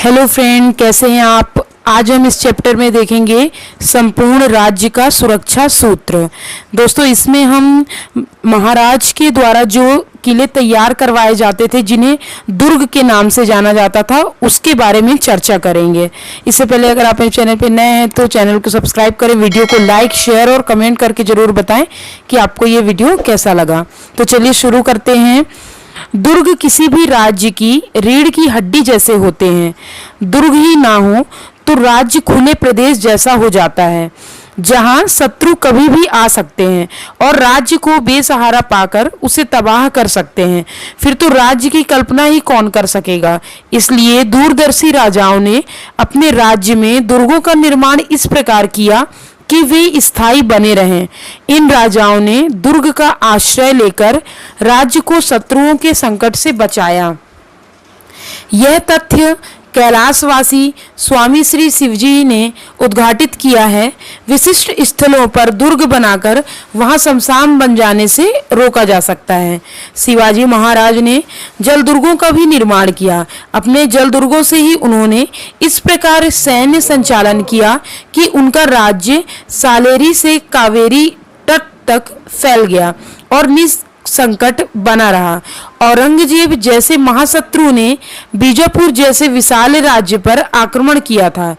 Hello friend, कैसे हैं आप। आज हम इस चैप्टर में देखेंगे संपूर्ण राज्य का सुरक्षा सूत्र। दोस्तों, इसमें हम महाराज के द्वारा जो किले तैयार करवाए जाते थे, जिन्हें दुर्ग के नाम से जाना जाता था, उसके बारे में चर्चा करेंगे। इससे पहले अगर आप मेरे चैनल पर नए हैं तो चैनल को सब्सक्राइब करें, वीडियो को लाइक, शेयर और कमेंट करके ज़रूर बताएं कि आपको ये वीडियो कैसा लगा। तो चलिए शुरू करते हैं। दुर्ग किसी भी राज्य की रीढ़ की हड्डी जैसे होते हैं। दुर्ग ही ना हो तो राज्य खुले प्रदेश जैसा हो जाता है, जहां शत्रु कभी भी आ सकते हैं और राज्य को बेसहारा पाकर उसे तबाह कर सकते हैं। फिर तो राज्य की कल्पना ही कौन कर सकेगा। इसलिए दूरदर्शी राजाओं ने अपने राज्य में दुर्गों का निर्माण इस प्रकार किया कि वे स्थायी बने रहें। इन राजाओं ने दुर्ग का आश्रय लेकर राज्य को शत्रुओं के संकट से बचाया। यह तथ्य कैलाशवासी स्वामी श्री शिवजी ने उद्घाटित किया है। विशिष्ट स्थलों पर दुर्ग बनाकर वहां शमशान बन जाने से रोका जा सकता है। शिवाजी महाराज ने जल दुर्गों का भी निर्माण किया। अपने जल दुर्गों से ही उन्होंने इस प्रकार सैन्य संचालन किया कि उनका राज्य सालेरी से कावेरी तट तक फैल गया और संकट बना रहा। औरंगजेब जैसे महाशत्रु ने बीजापुर जैसे विशाल राज्य पर आक्रमण किया था।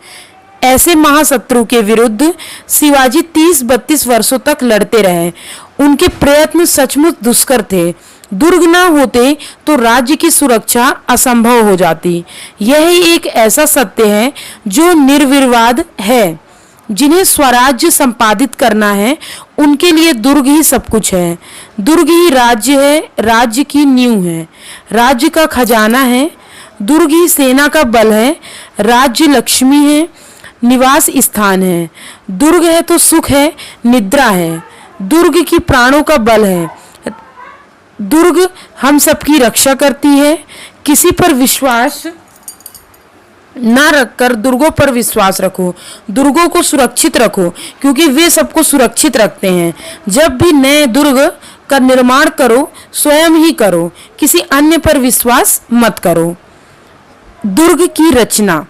ऐसे महाशत्रु के विरुद्ध शिवाजी 30-32 वर्षों तक लड़ते रहे। उनके प्रयत्न सचमुच दुष्कर थे। दुर्ग न होते तो राज्य की सुरक्षा असंभव हो जाती। यह एक ऐसा सत्य है जो निर्विवाद है। जिन्हें स्वराज्य संपादित करना है, उनके लिए दुर्ग ही सब कुछ है। दुर्ग ही राज्य है, राज्य की नींव है, राज्य का खजाना है। दुर्ग ही सेना का बल है, राज्य लक्ष्मी है, निवास स्थान है। दुर्ग है तो सुख है, निद्रा है। दुर्ग की प्राणों का बल है। दुर्ग हम सबकी रक्षा करती है। किसी पर विश्वास ना रखकर दुर्गों पर विश्वास रखो। दुर्गों को सुरक्षित रखो, क्योंकि वे सबको सुरक्षित रखते हैं। जब भी नए दुर्ग का निर्माण करो, स्वयं ही करो, किसी अन्य पर विश्वास मत करो। दुर्ग की रचना।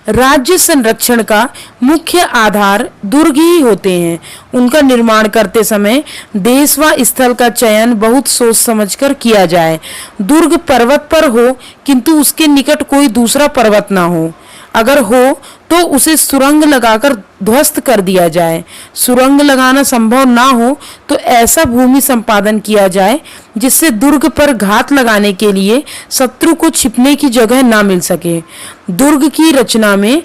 राज्य संरक्षण का मुख्य आधार दुर्ग ही होते हैं। उनका निर्माण करते समय देश व स्थल का चयन बहुत सोच समझकर किया जाए। दुर्ग पर्वत पर हो, किंतु उसके निकट कोई दूसरा पर्वत ना हो। अगर हो तो उसे सुरंग लगाकर ध्वस्त कर दिया जाए। सुरंग लगाना संभव ना हो तो ऐसा भूमि संपादन किया जाए जिससे दुर्ग पर घात लगाने के लिए शत्रु को छिपने की जगह ना मिल सके। दुर्ग की रचना में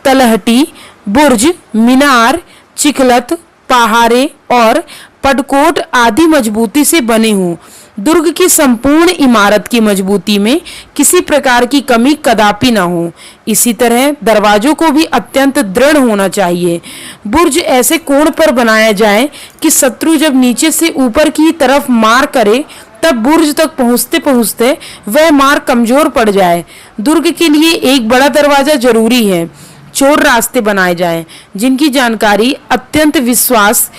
तलहटी, बुर्ज, मीनार, चिकलत, पहाड़े और पडकोट आदि मजबूती से बने हों। दुर्ग की संपूर्ण इमारत की मजबूती में किसी प्रकार की कमी कदापि न हो। इसी तरह दरवाजों को भी अत्यंत दृढ़ होना चाहिए। बुर्ज ऐसे कोण पर बनाया जाए कि शत्रु जब नीचे से ऊपर की तरफ मार करे, तब बुर्ज तक पहुंचते पहुंचते वह मार कमजोर पड़ जाए। दुर्ग के लिए एक बड़ा दरवाजा जरूरी है। चोर रास्ते बनाए जाएं, जिनकी जानकारी अत्यंत विश्वास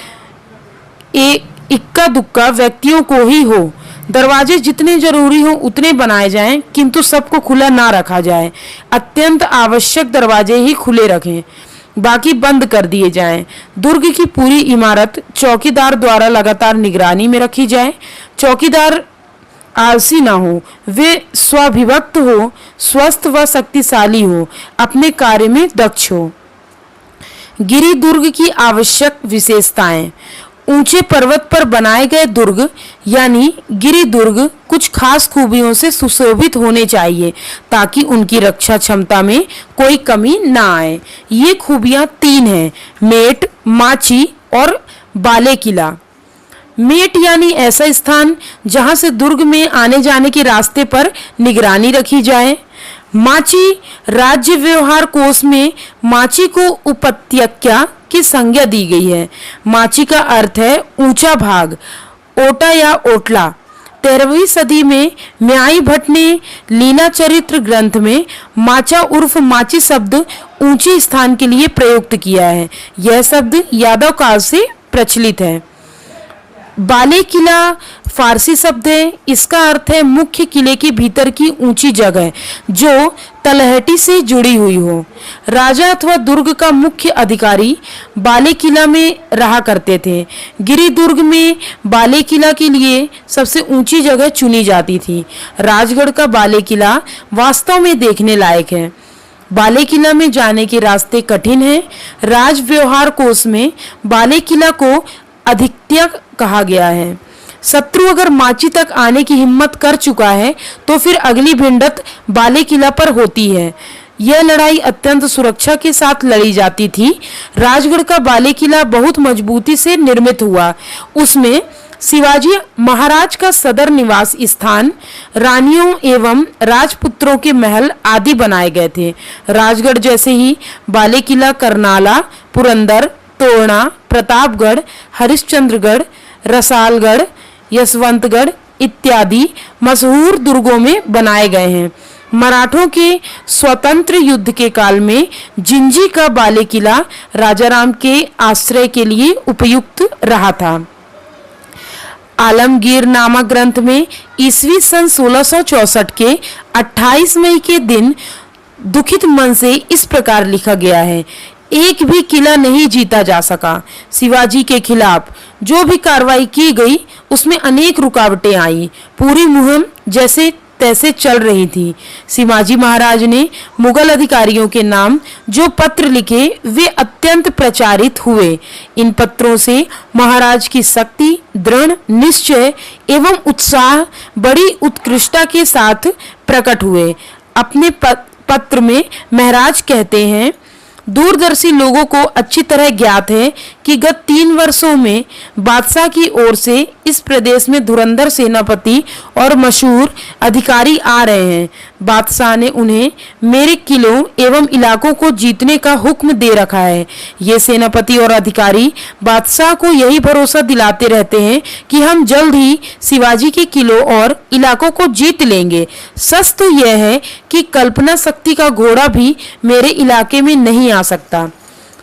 इक्का दुक्का व्यक्तियों को ही हो। दरवाजे जितने जरूरी हो उतने बनाए जाएं, किंतु सबको खुला ना रखा जाए। अत्यंत आवश्यक दरवाजे ही खुले रखें, बाकी बंद कर दिए जाएं। दुर्ग की पूरी इमारत चौकीदार द्वारा लगातार निगरानी में रखी जाए। चौकीदार आलसी ना हो, वे स्वाभिभक्त हो, स्वस्थ व शक्तिशाली हो, अपने कार्य में दक्ष हो। गिरि दुर्ग की आवश्यक विशेषताएं। ऊंचे पर्वत पर बनाए गए दुर्ग यानी गिरि दुर्ग कुछ खास खूबियों से सुशोभित होने चाहिए, ताकि उनकी रक्षा क्षमता में कोई कमी ना आए। ये खूबियां 3 हैं: मेट, माची और बाले किला। मेट यानी ऐसा स्थान जहां से दुर्ग में आने जाने के रास्ते पर निगरानी रखी जाए। माची, राज्य व्यवहार कोश में माची को उपत्यका की संज्ञा दी गई है। माची का अर्थ है ऊंचा भाग, ओटा या ओटला। 13वीं सदी में म्याई भट्ट ने लीला चरित्र ग्रंथ में माचा उर्फ माची शब्द ऊंचे स्थान के लिए प्रयुक्त किया है। यह शब्द यादव काल से प्रचलित है। बाले किला फारसी शब्द है। इसका अर्थ है मुख्य किले के भीतर की ऊंची जगह जो तलहटी से जुड़ी हुई हो। राजा अथवा दुर्ग का मुख्य अधिकारी बाले किला में रहा करते थे। गिरि दुर्ग में बाले किला के लिए सबसे ऊंची जगह चुनी जाती थी। राजगढ़ का बाले किला वास्तव में देखने लायक है। बाले किला में जाने के रास्ते कठिन हैं। राज व्यवहार कोश में बाले किला को अधिक्य कहा गया है। शत्रु अगर माची तक आने की हिम्मत कर चुका है तो फिर अगली भिड़ंत बाले किला पर होती है। यह लड़ाई अत्यंत सुरक्षा के साथ लड़ी जाती थी। राजगढ़ का बाले किला बहुत मजबूती से निर्मित हुआ। उसमें शिवाजी महाराज का सदर निवास स्थान, रानियों एवं राजपुत्रों के महल आदि बनाए गए थे। राजगढ़ जैसे ही बाले किला करनाला, पुरंदर, तोरना, प्रतापगढ़, हरिश्चंद्रगढ़, रसालगढ़, यशवंतगढ़ इत्यादि मशहूर दुर्गों में बनाए गए हैं। मराठों के स्वतंत्र युद्ध के काल में जिंजी का बाले किला राजाराम के आश्रय के लिए उपयुक्त रहा था। आलमगीर नामक ग्रंथ में ईस्वी सन 1664 के 28 मई के दिन दुखित मन से इस प्रकार लिखा गया है, एक भी किला नहीं जीता जा सका। शिवाजी के खिलाफ जो भी कार्रवाई की गई उसमें अनेक रुकावटें आई। पूरी मुहिम जैसे तैसे चल रही थी। शिवाजी महाराज ने मुगल अधिकारियों के नाम जो पत्र लिखे वे अत्यंत प्रचारित हुए। इन पत्रों से महाराज की शक्ति, दृढ़ निश्चय एवं उत्साह बड़ी उत्कृष्टता के साथ प्रकट हुए। अपने पत्र में महाराज कहते हैं, दूरदर्शी लोगों को अच्छी तरह ज्ञात है कि गत 3 वर्षों में बादशाह की ओर से इस प्रदेश में धुरंधर सेनापति और मशहूर अधिकारी आ रहे हैं। बादशाह ने उन्हें मेरे किलों एवं इलाकों को जीतने का हुक्म दे रखा है। ये सेनापति और अधिकारी बादशाह को यही भरोसा दिलाते रहते हैं कि हम जल्द ही शिवाजी के किलों और इलाकों को जीत लेंगे। सच तो यह है कि कल्पना शक्ति का घोड़ा भी मेरे इलाके में नहीं आ सकता।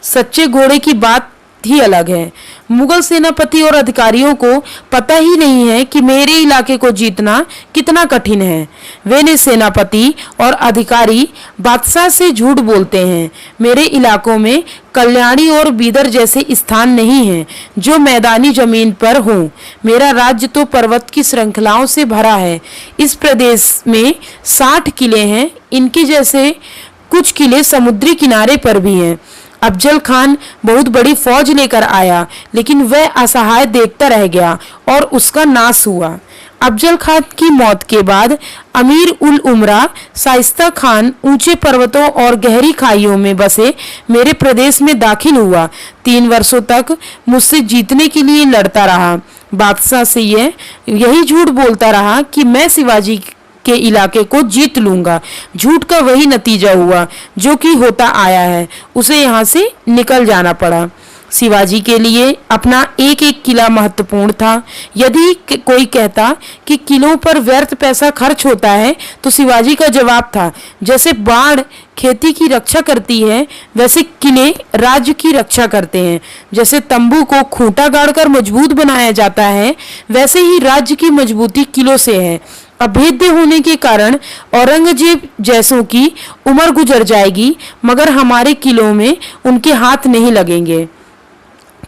सच्चे घोड़े की बात ही अलग है। मुगल सेनापति और अधिकारियों को पता ही नहीं है कि मेरे इलाके को जीतना कितना कठिन है। वे ने सेनापति और अधिकारी बादशाह से झूठ बोलते हैं। मेरे इलाकों में कल्याणी और बीदर जैसे स्थान नहीं हैं जो मैदानी जमीन पर हों। मेरा राज्य तो पर्वत की श्रृंखलाओं से भरा है। इस प्रदेश में 60 किले हैं। इनके जैसे कुछ किले समुद्री किनारे पर भी हैं। अफजल खान बहुत बड़ी फौज लेकर आया, लेकिन वह असहाय देखता रह गया और उसका नाश हुआ। अफजल खान की मौत के बाद अमीर उल उमरा शाइस्ता खान ऊंचे पर्वतों और गहरी खाइयों में बसे मेरे प्रदेश में दाखिल हुआ। 3 वर्षों तक मुझसे जीतने के लिए लड़ता रहा। बादशाह से यही झूठ बोलता रहा कि मैं शिवाजी के इलाके को जीत लूंगा। झूठ का वही नतीजा हुआ जो कि होता आया है। उसे यहाँ से निकल जाना पड़ा। शिवाजी के लिए अपना एक एक किला महत्वपूर्ण था। यदि कोई कहता कि किलों पर व्यर्थ पैसा खर्च होता है तो शिवाजी का जवाब था, जैसे बाढ़ खेती की रक्षा करती है वैसे किले राज्य की रक्षा करते हैं। जैसे तंबू को खूंटा गाड़कर मजबूत बनाया जाता है वैसे ही राज्य की मजबूती किलों से है। अभेद्य होने के कारण औरंगजेब जैसों की उम्र गुजर जाएगी मगर हमारे किलों में उनके हाथ नहीं लगेंगे।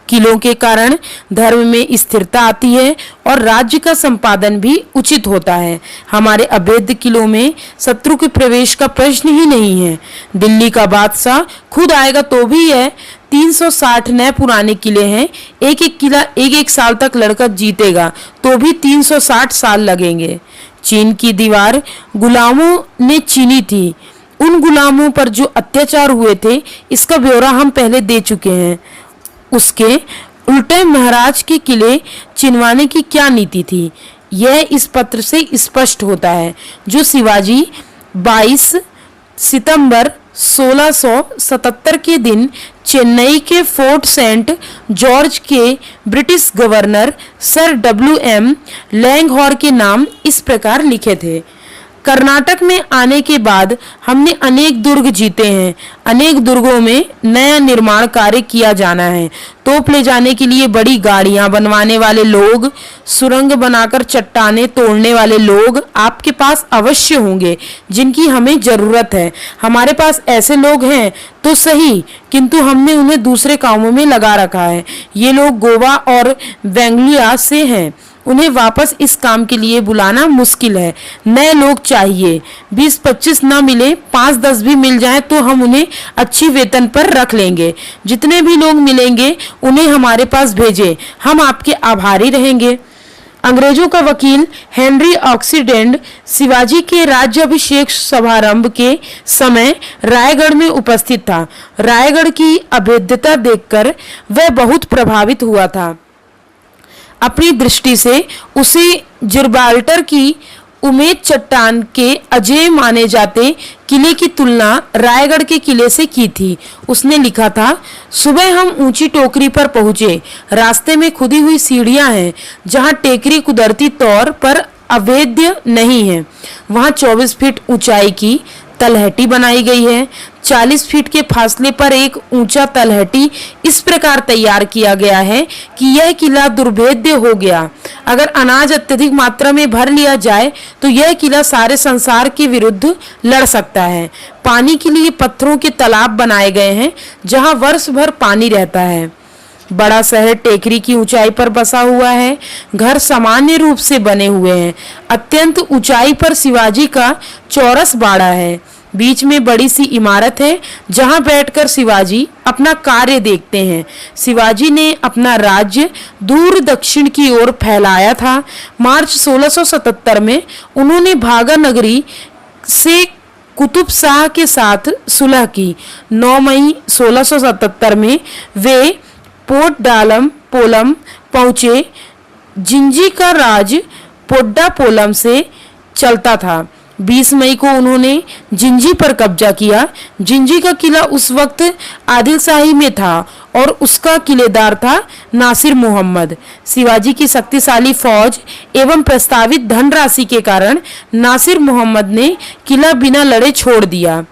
किलों के कारण धर्म में स्थिरता आती है और राज्य का संपादन भी उचित होता है। हमारे अभेद्य किलों में शत्रु के प्रवेश का प्रश्न ही नहीं है। दिल्ली का बादशाह खुद आएगा तो भी यह 360 नए पुराने किले हैं। एक एक किला एक एक साल तक लड़कर जीतेगा तो भी 360 साल लगेंगे। चीन की दीवार गुलामों ने चीनी थी। उन गुलामों पर जो अत्याचार हुए थे इसका ब्यौरा हम पहले दे चुके हैं। उसके उल्टे महाराज के किले चिनवाने की क्या नीति थी यह इस पत्र से स्पष्ट होता है, जो शिवाजी 22 सितंबर 1677 के दिन चेन्नई के फोर्ट सेंट जॉर्ज के ब्रिटिश गवर्नर सर W.M. लैंगहॉर के नाम इस प्रकार लिखे थे। कर्नाटक में आने के बाद हमने अनेक दुर्ग जीते हैं। अनेक दुर्गों में नया निर्माण कार्य किया जाना है। तोप ले जाने के लिए बड़ी गाड़ियां बनवाने वाले लोग, सुरंग बनाकर चट्टानें तोड़ने वाले लोग आपके पास अवश्य होंगे, जिनकी हमें जरूरत है। हमारे पास ऐसे लोग हैं तो सही, किंतु हमने उन्हें दूसरे कामों में लगा रखा है। ये लोग गोवा और बेंगलुरु से हैं। उन्हें वापस इस काम के लिए बुलाना मुश्किल है। नए लोग चाहिए। 20-25 ना मिले, 5-10 भी मिल जाए तो हम उन्हें अच्छी वेतन पर रख लेंगे। जितने भी लोग मिलेंगे उन्हें हमारे पास भेजें, हम आपके आभारी रहेंगे। अंग्रेजों का वकील हेनरी ऑक्सीडेंट शिवाजी के राज्याभिषेक समारंभ के समय रायगढ़ में उपस्थित था। रायगढ़ की अभेद्यता देखकर वह बहुत प्रभावित हुआ था। अपनी दृष्टि से उसे जिब्राल्टर की उमेद चट्टान के अजेय माने जाते किले की तुलना रायगढ़ के किले से की थी। उसने लिखा था, सुबह हम ऊंची टोकरी पर पहुंचे। रास्ते में खुदी हुई सीढ़ियां हैं, जहां टेकरी कुदरती तौर पर अवैध नहीं है। वहां 24 फीट ऊंचाई की तलहटी बनाई गई है। 40 फीट के फासले पर एक ऊंचा तलहटी इस प्रकार तैयार किया गया है कि यह किला दुर्भेद्य हो गया। अगर अनाज अत्यधिक मात्रा में भर लिया जाए तो यह किला सारे संसार के विरुद्ध लड़ सकता है। पानी के लिए पत्थरों के तालाब बनाए गए हैं, जहां वर्ष भर पानी रहता है। बड़ा शहर टेकरी की ऊंचाई पर बसा हुआ है। घर सामान्य रूप से बने हुए हैं। अत्यंत ऊंचाई पर शिवाजी का चौरस बाड़ा है। बीच में बड़ी सी इमारत है, जहां बैठकर शिवाजी अपना कार्य देखते हैं। शिवाजी ने अपना राज्य दूर दक्षिण की ओर फैलाया था। मार्च 1677 में उन्होंने भागा नगरी से कुतुब शाह के साथ सुलह की। 9 मई 1677 में वे पोर्ट डालम पोलम पहुंचे। जिंजी का राज पोड्डा पोलम से चलता था। 20 मई को उन्होंने जिंजी पर कब्जा किया। जिंजी का किला उस वक्त आदिलशाही में था और उसका किलेदार था नासिर मोहम्मद। शिवाजी की शक्तिशाली फौज एवं प्रस्तावित धनराशि के कारण नासिर मोहम्मद ने किला बिना लड़े छोड़ दिया।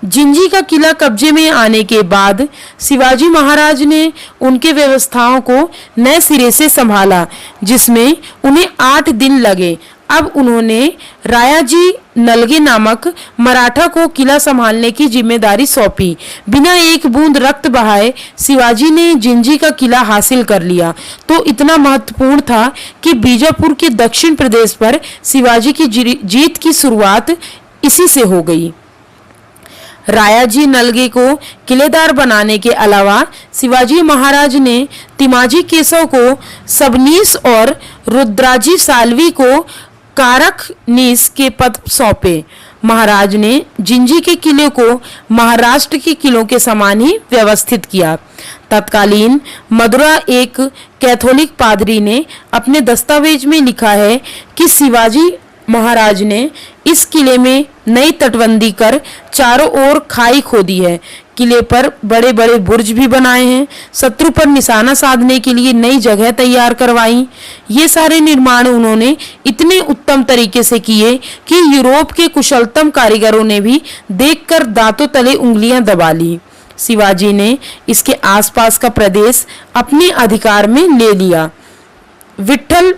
जिंजी का किला कब्जे में आने के बाद शिवाजी महाराज ने उनके व्यवस्थाओं को नए सिरे से संभाला, जिसमें उन्हें 8 दिन लगे। अब उन्होंने रायाजी नलगे नामक मराठा को किला संभालने की जिम्मेदारी सौंपी। बिना एक बूंद रक्त बहाए शिवाजी ने जिंजी का किला हासिल कर लिया। तो इतना महत्वपूर्ण था कि बीजापुर के दक्षिण प्रदेश पर शिवाजी की जीत की शुरुआत इसी से हो गई। रायाजी नलगे को किलेदार बनाने के अलावा शिवाजी महाराज ने तिमाजी केशव को सबनीस और रुद्राजी सालवी को कारखनीस के पद सौंपे। महाराज ने जिंजी के किले को महाराष्ट्र के किलों के समान ही व्यवस्थित किया। तत्कालीन मदुरा एक कैथोलिक पादरी ने अपने दस्तावेज में लिखा है कि शिवाजी महाराज ने इस किले में नई तटबंदी कर चारों ओर खाई खोदी है। किले पर बड़े बड़े बुर्ज भी बनाए हैं। शत्रु पर निशाना साधने के लिए नई जगह तैयार करवाई। ये सारे निर्माण उन्होंने इतने उत्तम तरीके से किए कि यूरोप के कुशलतम कारीगरों ने भी देखकर दांतों तले उंगलियां दबा ली। शिवाजी ने इसके आसपास का प्रदेश अपने अधिकार में ले लिया। विठल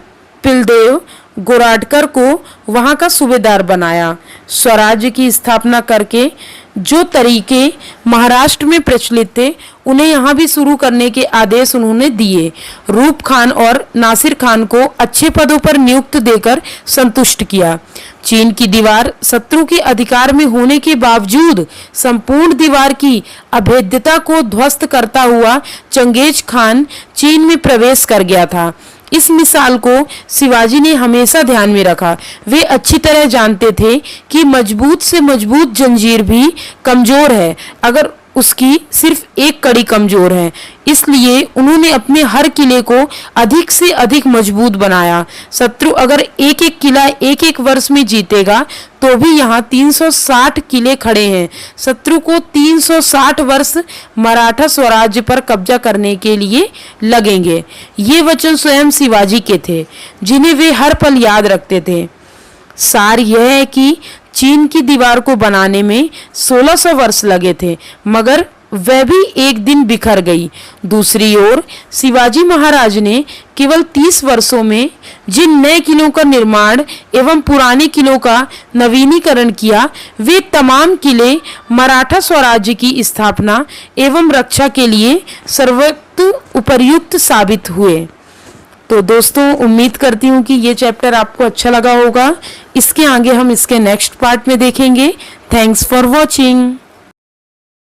पिलदेव गोराडकर को वहां का सूबेदार बनाया। स्वराज्य की स्थापना करके जो तरीके महाराष्ट्र में प्रचलित थे उन्हें यहाँ भी शुरू करने के आदेश उन्होंने दिए। रूप खान और नासिर खान को अच्छे पदों पर नियुक्त देकर संतुष्ट किया। चीन की दीवार शत्रु के अधिकार में होने के बावजूद संपूर्ण दीवार की अभेद्यता को ध्वस्त करता हुआ चंगेज खान चीन में प्रवेश कर गया था। इस मिसाल को शिवाजी ने हमेशा ध्यान में रखा। वे अच्छी तरह जानते थे कि मजबूत से मजबूत जंजीर भी कमजोर है अगर उसकी सिर्फ एक कड़ी कमजोर है। इसलिए उन्होंने अपने हर किले को अधिक से अधिक मजबूत बनाया। शत्रु अगर एक एक किला एक एक वर्ष में जीतेगा तो भी यहाँ 360 किले खड़े हैं। शत्रु को 360 वर्ष मराठा स्वराज्य पर कब्जा करने के लिए लगेंगे। ये वचन स्वयं शिवाजी के थे, जिन्हें वे हर पल याद रखते थे। सार यह है कि चीन की दीवार को बनाने में 1600 वर्ष लगे थे, मगर वह भी एक दिन बिखर गई। दूसरी ओर शिवाजी महाराज ने केवल 30 वर्षों में जिन नए किलों का निर्माण एवं पुराने किलों का नवीनीकरण किया, वे तमाम किले मराठा स्वराज्य की स्थापना एवं रक्षा के लिए सर्वोत्तम उपयुक्त साबित हुए। तो दोस्तों, उम्मीद करती हूँ कि ये चैप्टर आपको अच्छा लगा होगा। इसके आगे हम इसके नेक्स्ट पार्ट में देखेंगे। Thanks for watching.